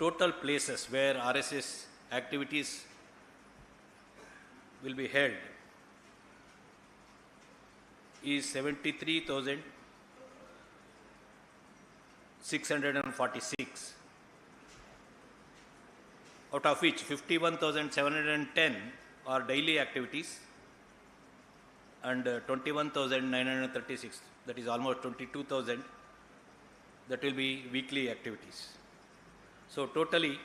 total places where RSS activities will be held is 73,646, out of which 51,710 are daily activities and 21,936, that is almost 22,000, that will be weekly activities. So totally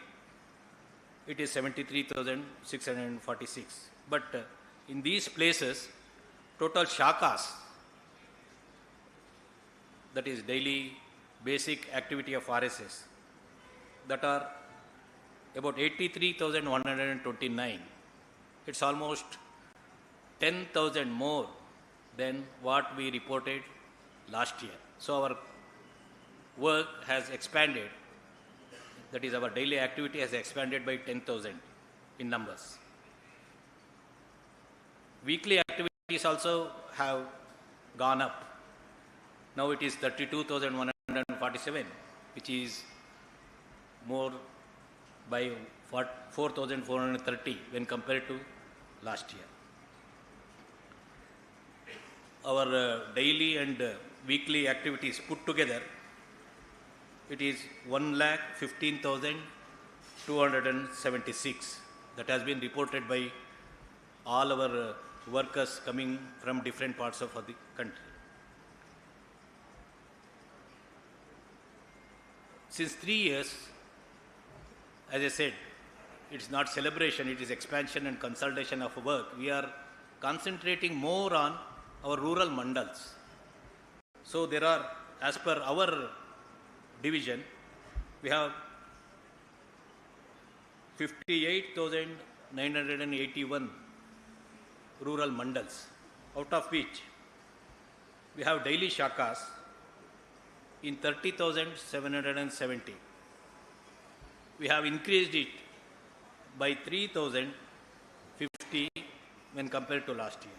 it is 73,646. But in these places, total shakas, that is daily basic activity of RSS, that are about 83,129. It's almost 10,000 more than what we reported last year. So our work has expanded, that is our daily activity has expanded by 10,000 in numbers. Weekly activities also have gone up. Now it is 32,147, which is more by 4,430 when compared to last year. Our daily and weekly activities put together, it is 1,15,276. That has been reported by all our workers coming from different parts of the country. Since 3 years, as I said, it's not celebration, it is expansion and consolidation of work. We are concentrating more on our rural mandals. So there are, as per our division, we have 58,981 rural mandals, out of which we have daily shakas in 30,770. We have increased it by 3,050 when compared to last year.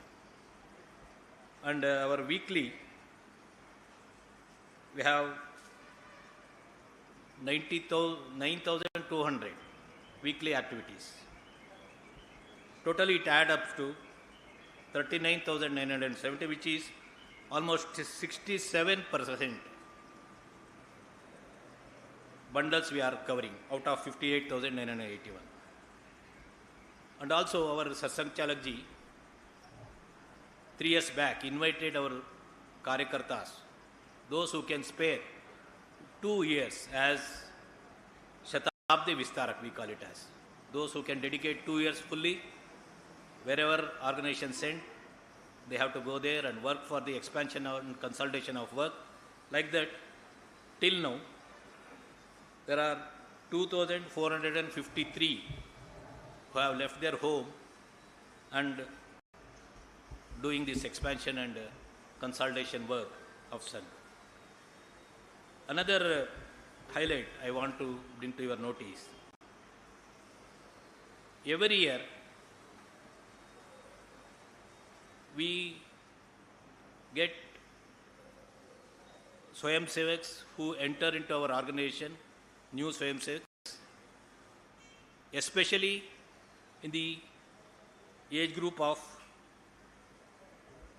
And our weekly, we have 9,200 weekly activities. Totally it adds up to 39,970, which is almost 67% bundles we are covering out of 58,981. And also our Satsang Chalakji 3 years back invited our Karyakartas, those who can spare 2 years as Shatabdi Vistarak, we call it as. Those who can dedicate 2 years fully, wherever organization sent, they have to go there and work for the expansion and consolidation of work. Like that, till now, there are 2,453 who have left their home and doing this expansion and consolidation work of Sun. Another highlight I want to bring to your notice. Every year, we get Swayam Sevaks who enter into our organization, new Swayam Sevaks, especially in the age group of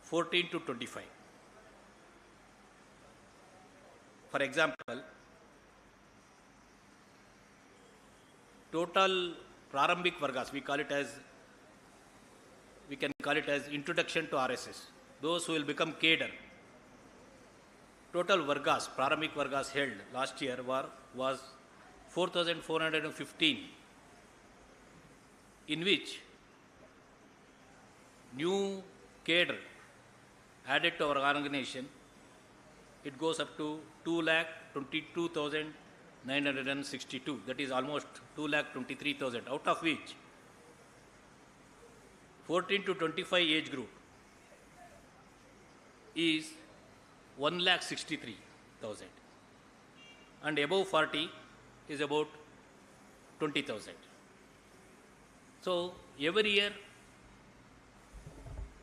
14 to 25. For example, total Prarambhik Vargas, we can call it as introduction to RSS, those who will become cadre. Total Vargas, Prarambhik Vargas held last year was 4,415, in which new cadre added to our organization, it goes up to 2,22,962. That is almost 2,23,000, out of which 14 to 25 age group is 1,63,000 and above 40 is about 20,000. So every year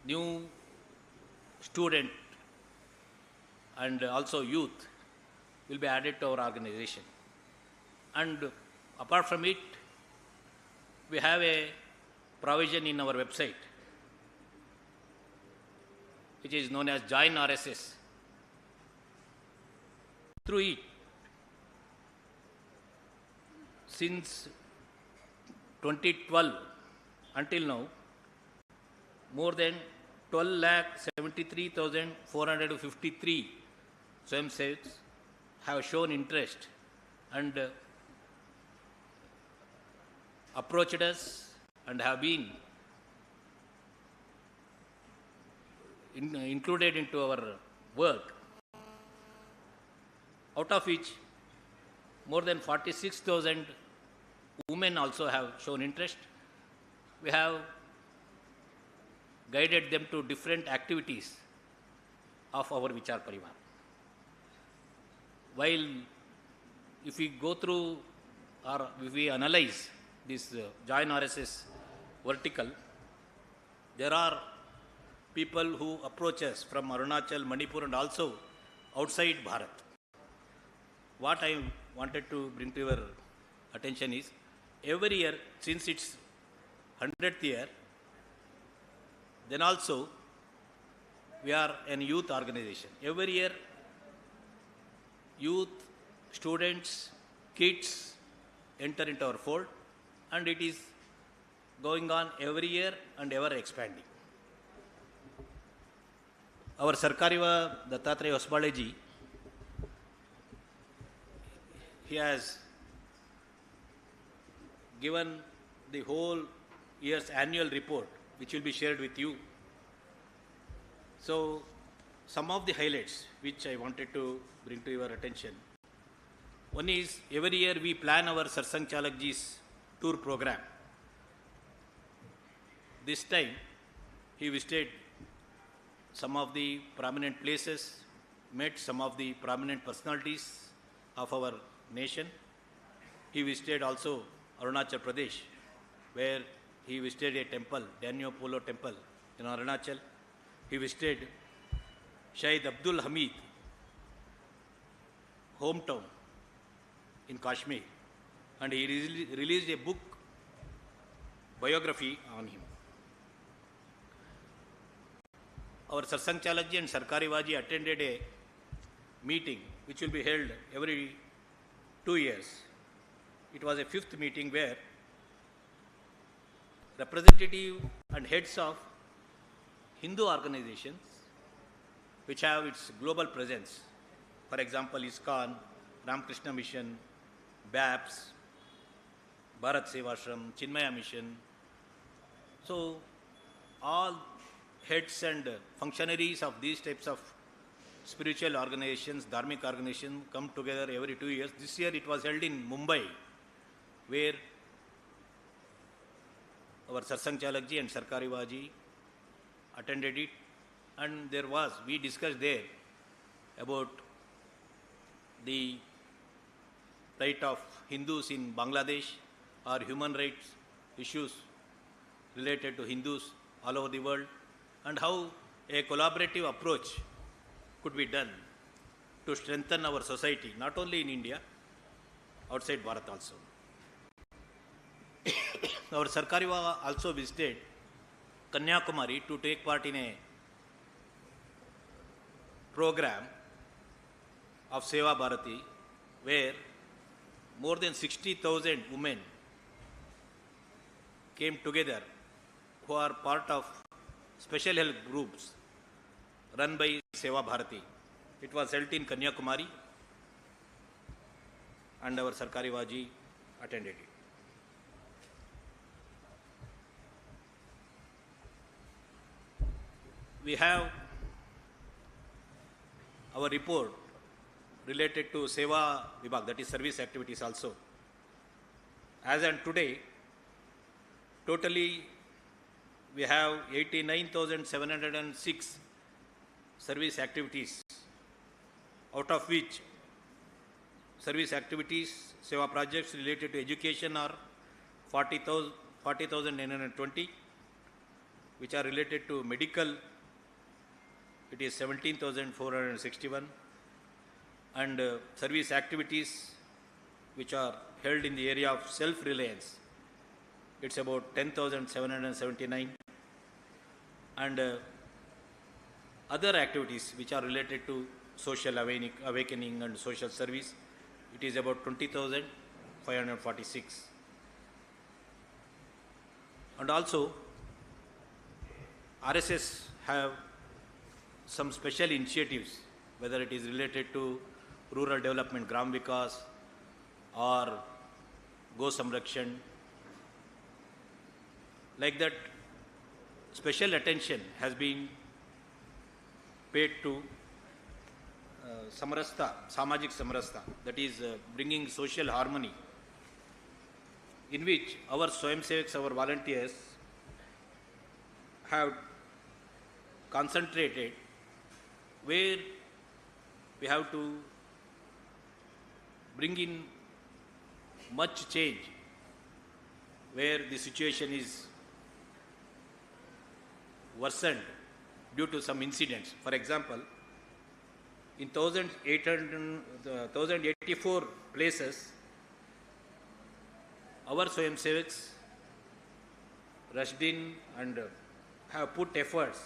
new student and also youth will be added to our organization. And Apart from it, we have a provision in our website which is known as Join RSS. Through it, since 2012 until now, more than 12,73,453 swayamsevaks have shown interest and approached us and have been included into our work, out of which more than 46,000 women also have shown interest. We have guided them to different activities of our Vichar Parivar. While if we go through or if we analyze this Join RSS vertical, there are people who approach us from Arunachal, Manipur and also outside Bharat. What I wanted to bring to your attention is, every year since its 100th year, then also we are an youth organization. Every year, youth, students, kids enter into our fold, and it is going on every year and ever expanding. Our Sarkariva Dattatreya Hosbaleji, he has given the whole year's annual report, which will be shared with you. So, some of the highlights which I wanted to bring to your attention. One is, every year we plan our Sarsang Chalakji's tour program. This time, he visited some of the prominent places, met some of the prominent personalities of our nation. He visited also Arunachal Pradesh, where he visited a temple, Danyo Polo temple in Arunachal. He visited Shahid Abdul Hamid hometown in Kashmir, and he released a book biography on him. Our Sarsang Chalakji and Sarkarivaji attended a meeting which will be held every 2 years. It was a 5th meeting where representative and heads of Hindu organizations which have its global presence, for example, ISKCON, Ramakrishna Mission, BAPS, Bharat Sevashram, Chinmaya Mission. So, all heads and functionaries of these types of spiritual organizations, dharmic organizations come together every 2 years. This year it was held in Mumbai, where our Sarsang Chalakji and Sarkarivaji attended it, and we discussed there about the right of Hindus in Bangladesh or human rights issues related to Hindus all over the world, and how a collaborative approach could be done to strengthen our society, not only in India, outside Bharat also. Our Sarkariva also visited Kanyakumari to take part in a program of Seva Bharati, where more than 60,000 women came together who are part of special help groups run by Seva Bharati. It was held in Kanyakumari, and our Sarkarivaji attended it. We have our report related to Seva Vibhag, that is service activities also. As on today, totally we have 89,706 service activities, out of which service activities, Seva projects related to education are 40,920, which are related to medical, it is 17,461, and service activities which are held in the area of self-reliance. It's about 10,779. And other activities which are related to social awakening and social service, it is about 20,546. And also, RSS have some special initiatives, whether it is related to rural development, Gram Vikas, or Go Samrakshan. Like that, special attention has been paid to Samrasta, Samajik Samrasta, that is bringing social harmony, in which our Swayamsevaks, our volunteers have concentrated where we have to bring in much change, where the situation is worsened due to some incidents. For example, in 1,084 places, our Swayamsevaks rushed in and have put efforts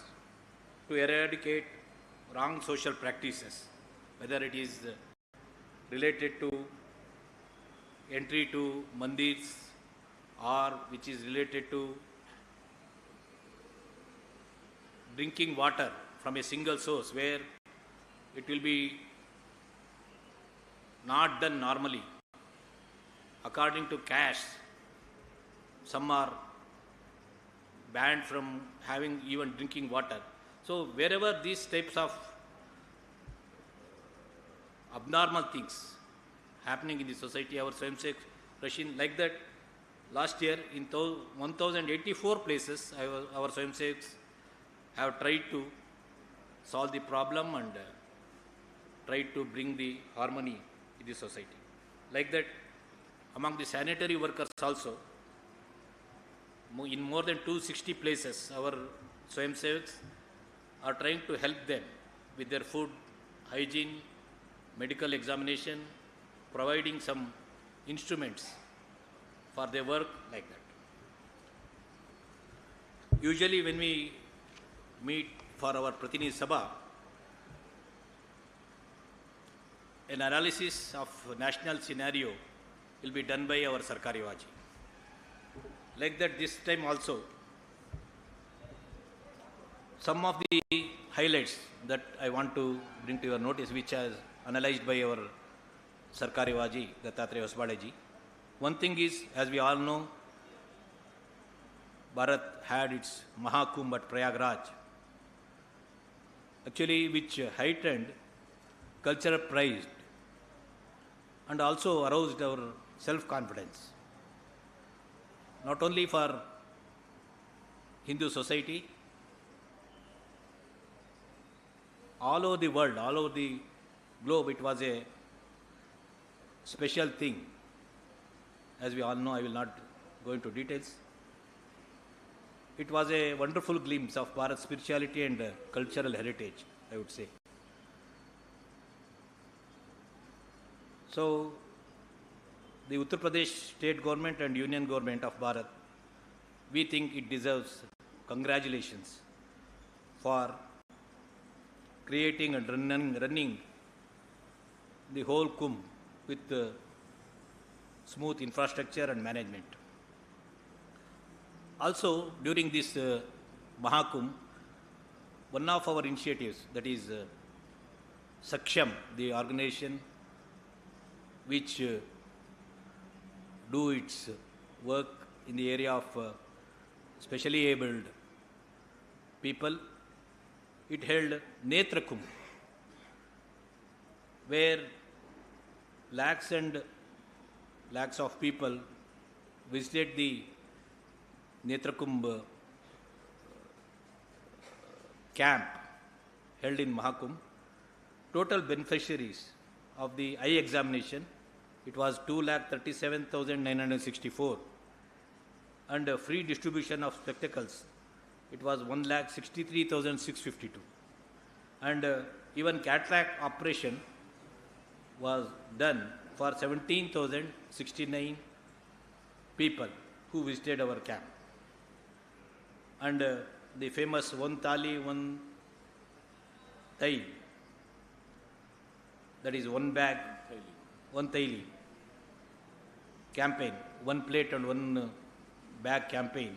to eradicate wrong social practices, whether it is related to entry to mandirs or which is related to drinking water from a single source, where it will be not done normally. According to caste, some are banned from having even drinking water. So wherever these types of abnormal things happening in the society, our Swayamsevak Russian, like that, last year in 1,084 places, our Swayamsevaks have tried to solve the problem and tried to bring the harmony in the society. Like that, among the sanitary workers also, in more than 260 places, our Swayamsevaks are trying to help them with their food, hygiene, medical examination, providing some instruments for their work, like that. Usually when we meet for our Pratinidhi Sabha, an analysis of national scenario will be done by our Sarkari Vaji. Like that, this time also, some of the highlights that I want to bring to your notice, which is analyzed by our Sarkari Vaji, Dattatreya Hosbade. One thing is, as we all know, Bharat had its Mahakumbh at Prayagraj, actually which heightened cultural pride and also aroused our self-confidence, not only for Hindu society, all over the world, all over the globe, it was a special thing. As we all know, I will not go into details. It was a wonderful glimpse of Bharat's spirituality and cultural heritage, I would say. So, the Uttar Pradesh state government and union government of Bharat, we think it deserves congratulations for creating and running the whole Kumbh with smooth infrastructure and management. Also, during this Mahakumbh, one of our initiatives, that is Saksham, the organization which do its work in the area of specially abled people, it held Netra Kumbh, where lakhs and lakhs of people visited the Netra Kumbh camp held in Mahakumbh. Total beneficiaries of the eye examination, it was 2,37,964, and free distribution of spectacles, it was 1,63,652, and even cataract operation was done for 17,069 people who visited our camp. And the famous one thali, one tail, that is one bag, one taili campaign, one plate and one bag campaign,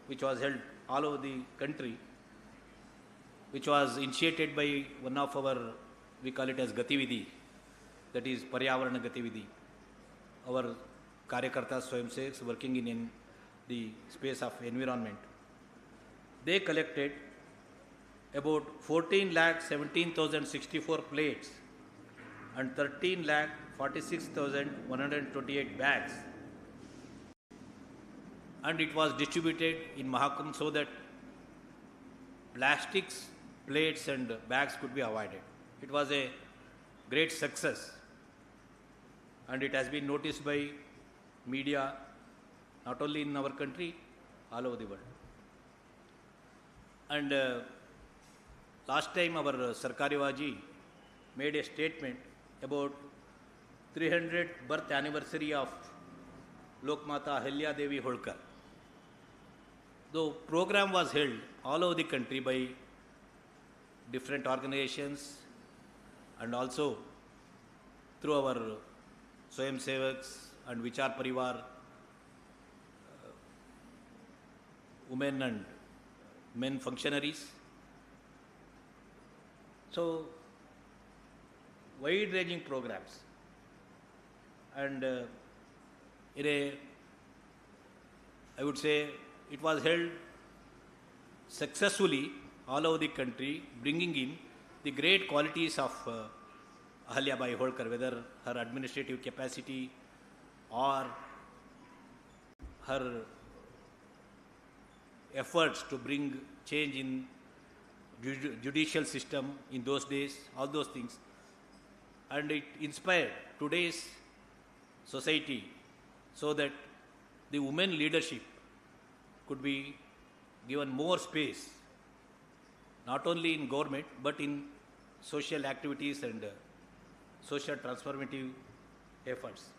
which was held all over the country, which was initiated by one of our, we call it as Gatividhi, that is Paryavarana Gatividhi. Our Karyakartas Swayamsevaks working in the space of environment. They collected about 14,17,064 plates and 13,46,128 bags. And it was distributed in Mahakam so that plastics, plates and bags could be avoided. It was a great success and it has been noticed by media not only in our country, all over the world. And last time our Sarkari Waji made a statement about 300th birth anniversary of Lokmata Ahilyabai Holkar. The program was held all over the country by different organizations and also through our Swayam Sevaks and Vichar Parivar, women and men functionaries. So, wide-ranging programs. And I would say it was held successfully all over the country, bringing in the great qualities of Ahilyabai Holkar, whether her administrative capacity or her efforts to bring change in judicial system in those days, all those things. And it inspired today's society so that the women leadership could be given more space, not only in government, but in social activities and social transformative efforts.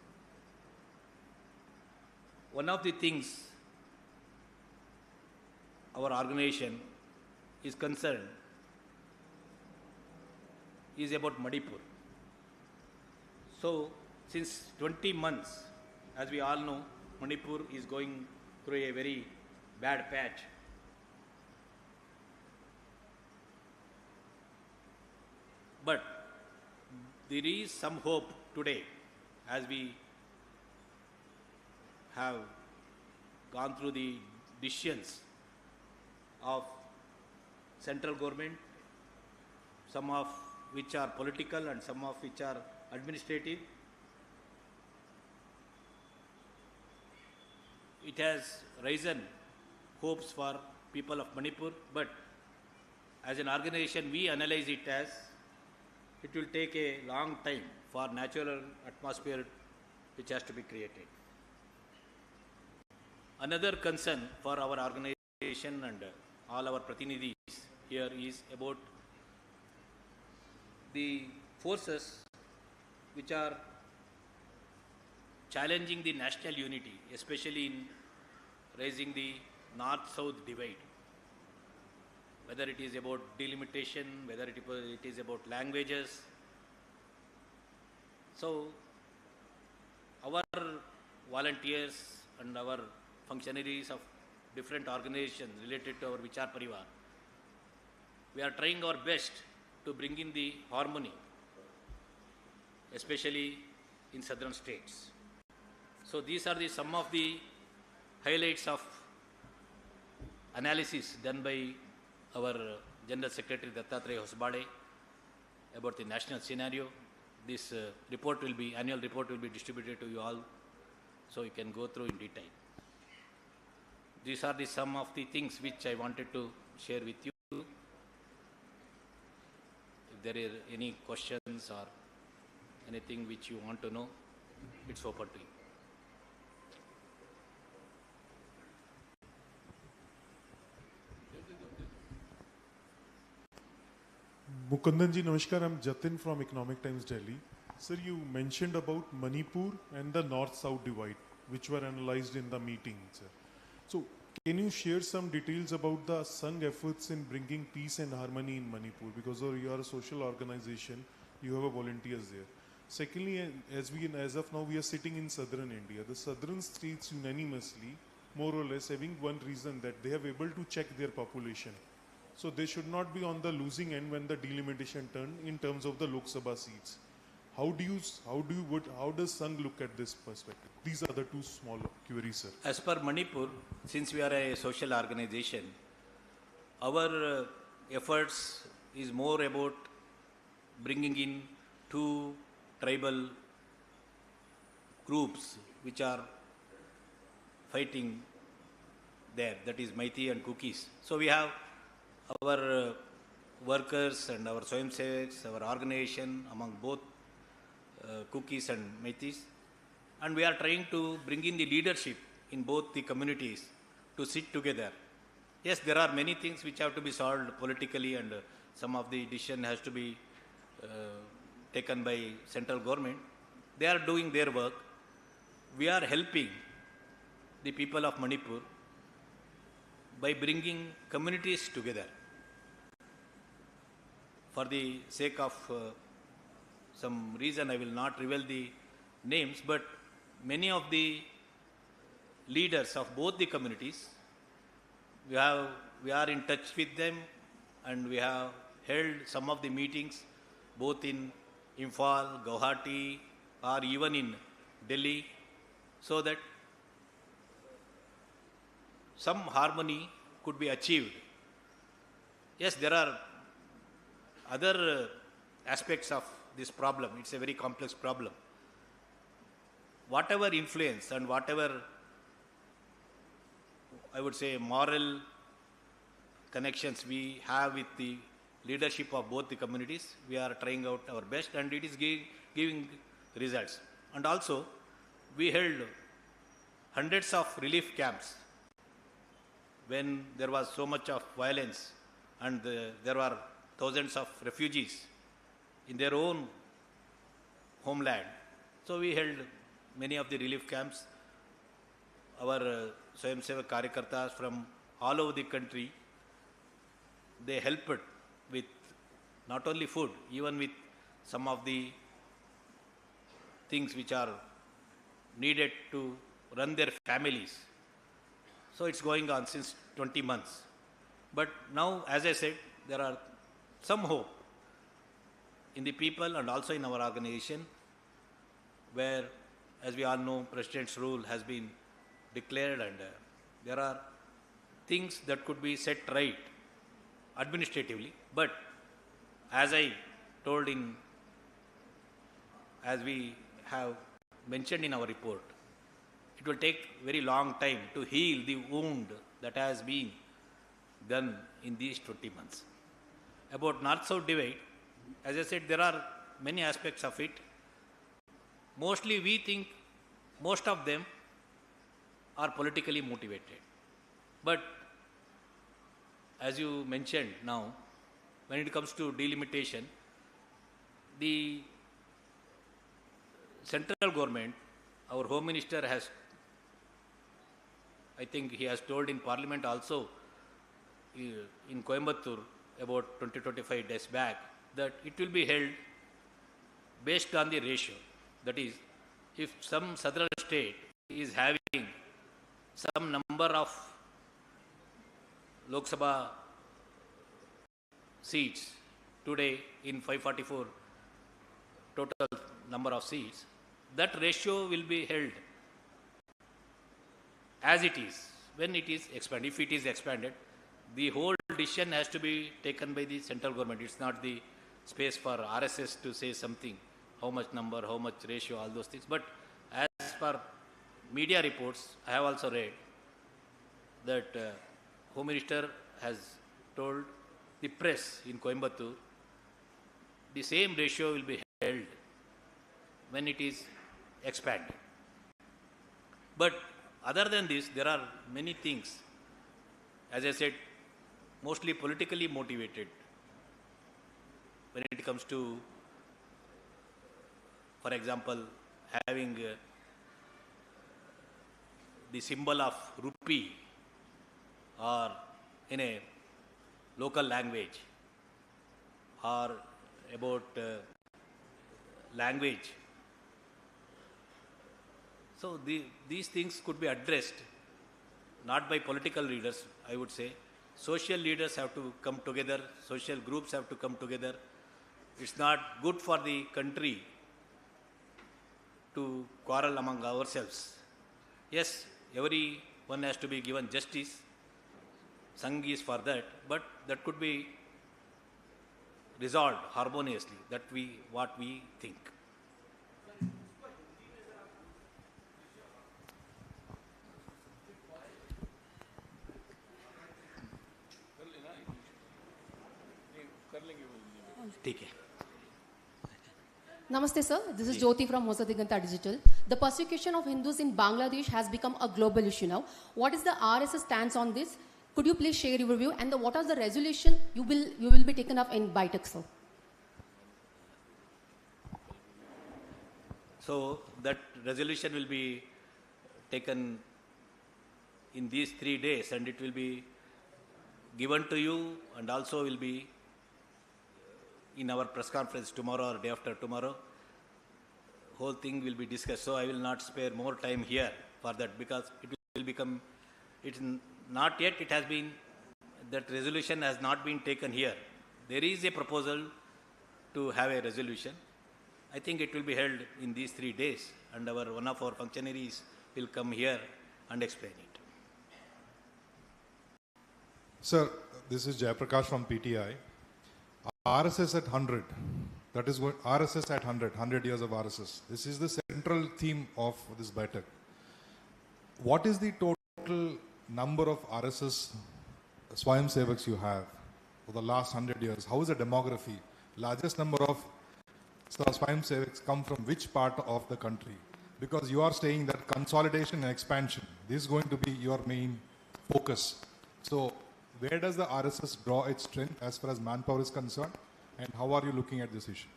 One of the things our organization is concerned is about Manipur. So, since 20 months, as we all know, Manipur is going through a very bad patch. But there is some hope today as we have gone through the decisions of central government, some of which are political and some of which are administrative. It has risen hopes for people of Manipur, but as an organization we analyze it as it will take a long time for natural atmosphere which has to be created. Another concern for our organization and all our Pratinidhis here is about the forces which are challenging the national unity, especially in raising the north-south divide. Whether it is about delimitation, whether it is about languages. So, our volunteers and our functionaries of different organizations related to our Vichar Parivar, we are trying our best to bring in the harmony, especially in southern states. So these are some of the highlights of analysis done by our General Secretary Dattatreya Hosbade about the national scenario. This annual report will be distributed to you all, so you can go through in detail. These are some of the things which I wanted to share with you. If there are any questions or anything which you want to know, it's open to you. Mukundan ji, namaskar. I'm Jatin from Economic Times Delhi. Sir, you mentioned about Manipur and the north-south divide, which were analyzed in the meeting, sir. So, can you share some details about the Sangh efforts in bringing peace and harmony in Manipur? Because you are a social organization, you have a volunteers there. Secondly, as of now, we are sitting in southern India. The southern states unanimously, more or less, having one reason that they have able to check their population. So they should not be on the losing end when the delimitation turn in terms of the Lok Sabha seats. How does Sangh look at this perspective? These are the two small queries, sir. As per Manipur, since we are a social organization, our efforts is more about bringing in two tribal groups which are fighting there, that is Meitei and Kukis. So we have our workers and our Swayamsevaks, our organization among both Kukis and Meiteis, and we are trying to bring in the leadership in both the communities to sit together. Yes, there are many things which have to be solved politically, and some of the decision has to be taken by central government. They are doing their work. We are helping the people of Manipur by bringing communities together. For the sake of some reason, I will not reveal the names, but many of the leaders of both the communities, we are in touch with them, and we have held some of the meetings both in Imphal, Guwahati, or even in Delhi, so that some harmony could be achieved. Yes, there are other aspects of this problem. It's a very complex problem. Whatever influence and whatever, I would say, moral connections we have with the leadership of both the communities, we are trying out our best, and it is giving results. And also, we held hundreds of relief camps when there was so much of violence, and there were thousands of refugees in their own homeland. So we held many of the relief camps. Our Swayamsevak Karyakartas from all over the country, they helped with not only food, even with some of the things which are needed to run their families. So it's going on since 20 months. But now, as I said, there are some hope in the people and also in our organization, where, as we all know, President's rule has been declared, and there are things that could be set right administratively. But as I told as we have mentioned in our report, it will take very long time to heal the wound that has been done in these 20 months. About North-South divide, as I said, there are many aspects of it. Mostly we think most of them are politically motivated. But as you mentioned now, when it comes to delimitation, the central government, our Home Minister has, I think he has told in Parliament also, in Coimbatore about 20-25 days back, that it will be held based on the ratio. That is, if some southern state is having some number of Lok Sabha seats today in 544 total number of seats, that ratio will be held as it is when it is expanded. If it is expanded, the whole decision has to be taken by the central government. It's not the space for RSS to say something, how much number, how much ratio, all those things. But as per media reports, I have also read that Home Minister has told the press in Coimbatore, the same ratio will be held when it is expanded. But other than this, there are many things, as I said, mostly politically motivated when it comes to For example, having the symbol of rupee or in a local language, or about language. So these things could be addressed not by political leaders, I would say. Social leaders have to come together, social groups have to come together. It's not good for the country to quarrel among ourselves. Yes, everyone has to be given justice. Sangh is for that, but that could be resolved harmoniously. What we think. ठीक है. Namaste sir, this is Jyoti from Hosadiganta Digital. The persecution of Hindus in Bangladesh has become a global issue now. What is the RSS stance on this? Could you please share your view, and what are the resolution you will be taken up in BITEC, sir? So that resolution will be taken in these 3 days, and it will be given to you, and also will be in our press conference tomorrow or day after tomorrow. Whole thing will be discussed. So I will not spare more time here for that, because it will become, it's not yet, it has been, that resolution has not been taken here. There is a proposal to have a resolution. I think it will be held in these 3 days, and one of our functionaries will come here and explain it. Sir, this is Jayaprakash from PTI. RSS at 100, that is what RSS at 100 years of RSS. This is the central theme of this BITEC. What is the total number of RSS Swayamsevaks you have for the last 100 years? How is the demography? Largest number of Swayamsevaks come from which part of the country? Because you are saying that consolidation and expansion, this is going to be your main focus. So where does the RSS draw its strength as far as manpower is concerned, and how are you looking at this issue?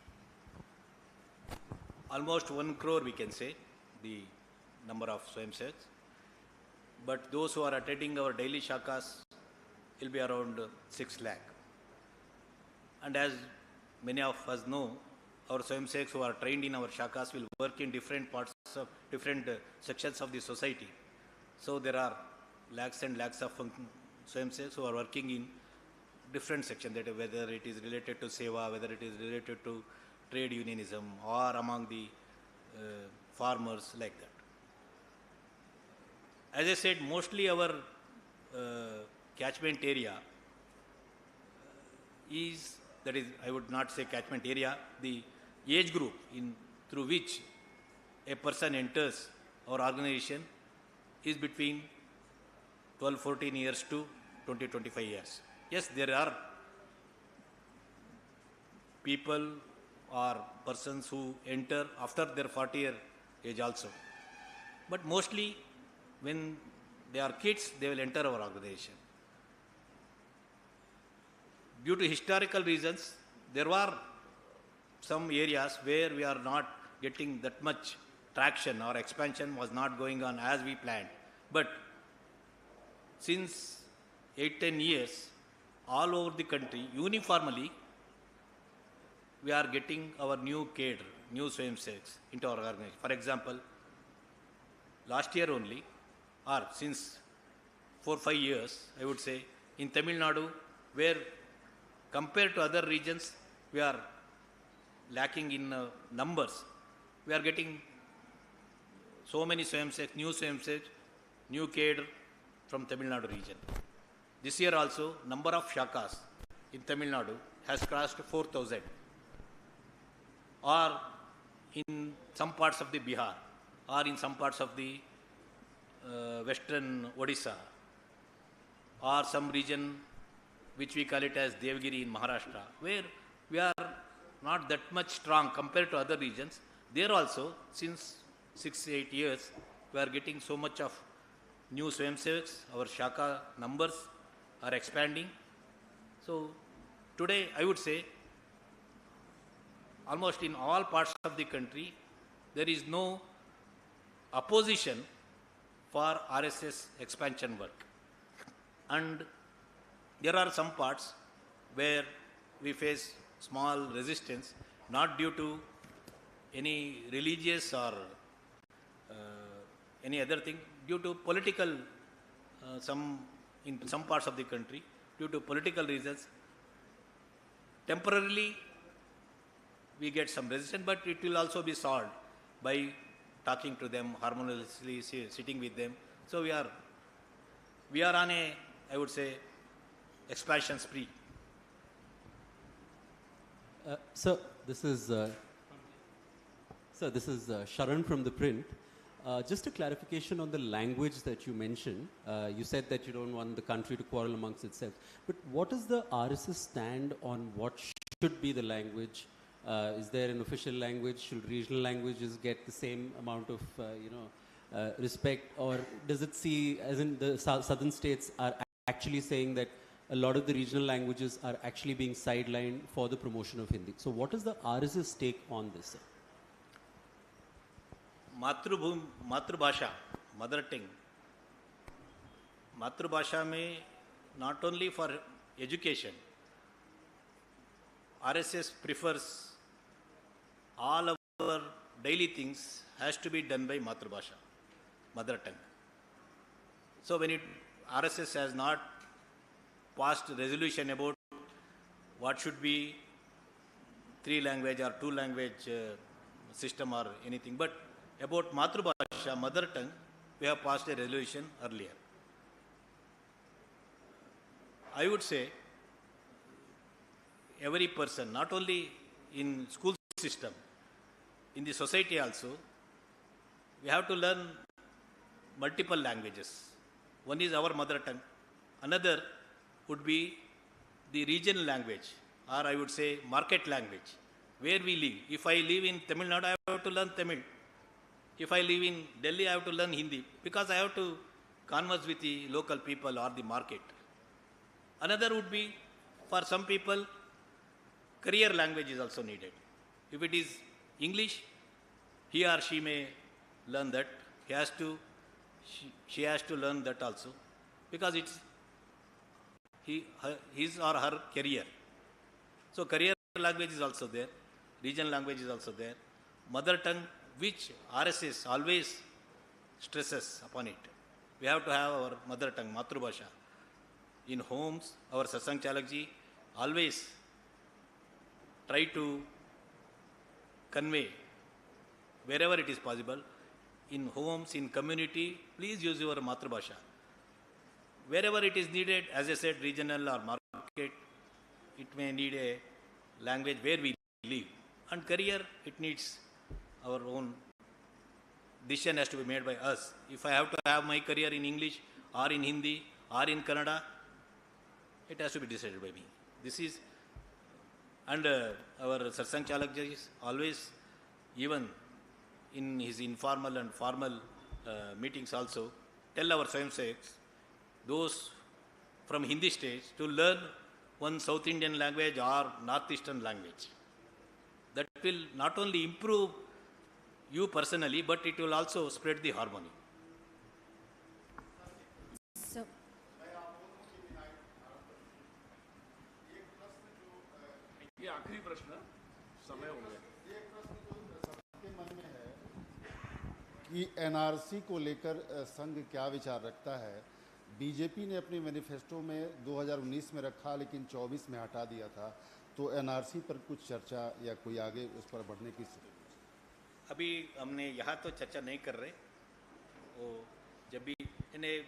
Almost 1 crore, we can say, the number of Swayamsevaks. But those who are attending our daily shakas will be around 6 lakh. And as many of us know, our Swayamsevaks who are trained in our shakas will work in different parts of different sections of the society. So there are lakhs and lakhs of Swayamsevaks who are working in different sections, that whether it is related to seva, whether it is related to trade unionism, or among the farmers, like that. As I said, mostly our catchment area is, that is, I would not say catchment area, the age group through which a person enters our organization is between 12-14 years to 20-25 years. Yes, there are people or persons who enter after their 40-year age also. But mostly when they are kids, they will enter our organization. Due to historical reasons, there were some areas where we are not getting that much traction, or expansion was not going on as we planned. But since 8-10 years, all over the country, uniformly, we are getting our new cadre, new Swayamsevaks into our organization. For example, last year only, or since 4-5 years, I would say, in Tamil Nadu, where compared to other regions, we are lacking in numbers, we are getting so many Swayamsevaks, new cadre from Tamil Nadu region. This year also, number of shakas in Tamil Nadu has crossed 4,000. Or in some parts of the Bihar, or in some parts of the western Odisha, or some region which we call it as Devgiri in Maharashtra, where we are not that much strong compared to other regions. There also, since 6-8 years, we are getting so much of new Swayamsevaks. Our shaka numbers are expanding. So today, I would say, almost in all parts of the country, there is no opposition for RSS expansion work. And there are some parts where we face small resistance, not due to any religious or any other thing, due to political, in some parts of the country, due to political reasons. Temporarily, we get some resistance, but it will also be solved by talking to them, harmoniously sitting with them. So we are on a, I would say, expansion spree. Sir, this is Sharan from the print. Just a clarification on the language that you mentioned. You said that you don't want the country to quarrel amongst itself. But what is the RSS stand on what should be the language? Is there an official language? Should regional languages get the same amount of respect? Or does it see, as in the southern states are actually saying that a lot of the regional languages are actually being sidelined for the promotion of Hindi? So what is the RSS take on this, sir? मातृभाषा, mother tongue, मातृभाषा में not only for education, RSS prefers all our daily things has to be done by matrubhasha, mother tongue. So when RSS has not passed resolution about what should be 3 language or 2 language system or anything, but about matrubhasha, mother tongue, we have passed a resolution earlier. I would say every person, not only in school system, in the society also, we have to learn multiple languages. One is our mother tongue. Another would be the regional language, or I would say market language, where we live. If I live in Tamil Nadu, I have to learn Tamil. If I live in Delhi, I have to learn Hindi, because I have to converse with the local people or the market. Another would be, for some people, career language is also needed. If it is English, he or she may learn that. She has to learn that also, because it's his or her career. So career language is also there, regional language is also there. Mother tongue, which RSS always stresses upon it. We have to have our mother tongue, Matrubhasha. In homes, our Satsang Chalakji always try to convey wherever it is possible. In homes, in community, please use your Matrubhasha. Wherever it is needed, as I said, regional or market, it may need a language where we live. And career, it needs our own decision has to be made by us. If I have to have my career in English or in Hindi or in Kannada, it has to be decided by me. This is, and our Satsang Chalakji is always, even in his informal and formal meetings also, tell our Swayamsevaks, those from Hindi states, to learn one South Indian language or Northeastern language. That will not only improve you personally, but it will also spread the harmony. So, ये आखिरी प्रश्न समय हो गया। सबके मन में है कि एनआरसी को लेकर संघ क्या विचार रखता है। बीजेपी ने अपने मैनिफेस्टो में 2019 में रखा, लेकिन 24 में हटा दिया था। तो एनआरसी पर कुछ चर्चा या कोई आगे उस पर बढ़ने की, अभी हमने यहाँ तो चर्चा नहीं कर रहे। वो जब भी इन्हें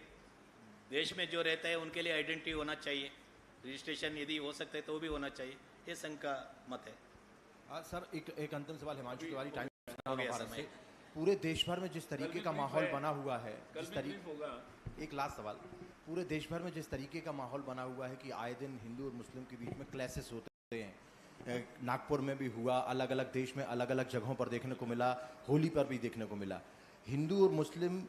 देश में जो रहता है उनके लिए आइडेंटिटी होना चाहिए, रजिस्ट्रेशन यदि हो सकता है तो वो भी होना चाहिए, ये संघ का मत है। सर एक अंतिम सवाल हिमांशु तिवारी, टाइम भारत से। समय। पूरे देश भर में जिस तरीके का माहौल बना हुआ है, एक लास्ट सवाल, पूरे देश भर में जिस तरीके का माहौल बना हुआ है कि आए दिन हिंदू और मुस्लिम के बीच में क्लैशेस होते हैं, नागपुर में भी हुआ, अलग अलग देश में अलग अलग जगहों पर देखने को मिला, होली पर भी देखने को मिला। हिंदू और मुस्लिम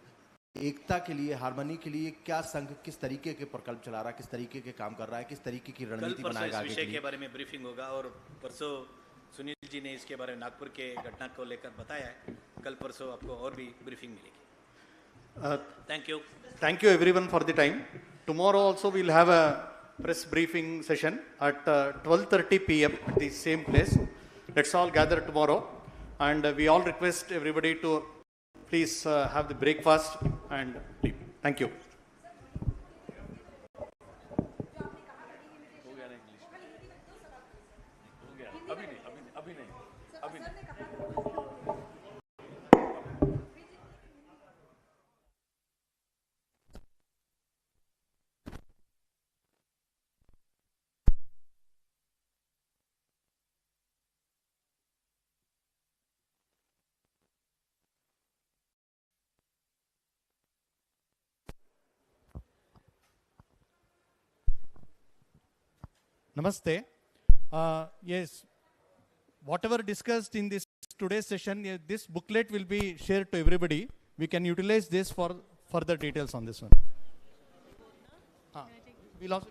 एकता के लिए, हार्मनी के लिए क्या संघ किस तरीके के प्रकल्प चला रहा है, किस तरीके के काम कर रहा है, किस तरीके की रणनीति बनाएगा आगे के लिए? विषय के बारे में ब्रीफिंग होगा, और परसों सुनील जी ने इसके बारे में नागपुर के घटना को लेकर बताया है। कल परसों आपको और भी ब्रीफिंग मिलेगी. Thank you. Thank you everyone for the time. Tomorrow also we'll have a press briefing session at 12:30 p.m. at the same place. Let's all gather tomorrow, and we all request everybody to please have the breakfast and leave. Thank you. Namaste. Yes, whatever discussed in this today's session, this booklet will be shared to everybody. We can utilize this for further details on this one. We'll also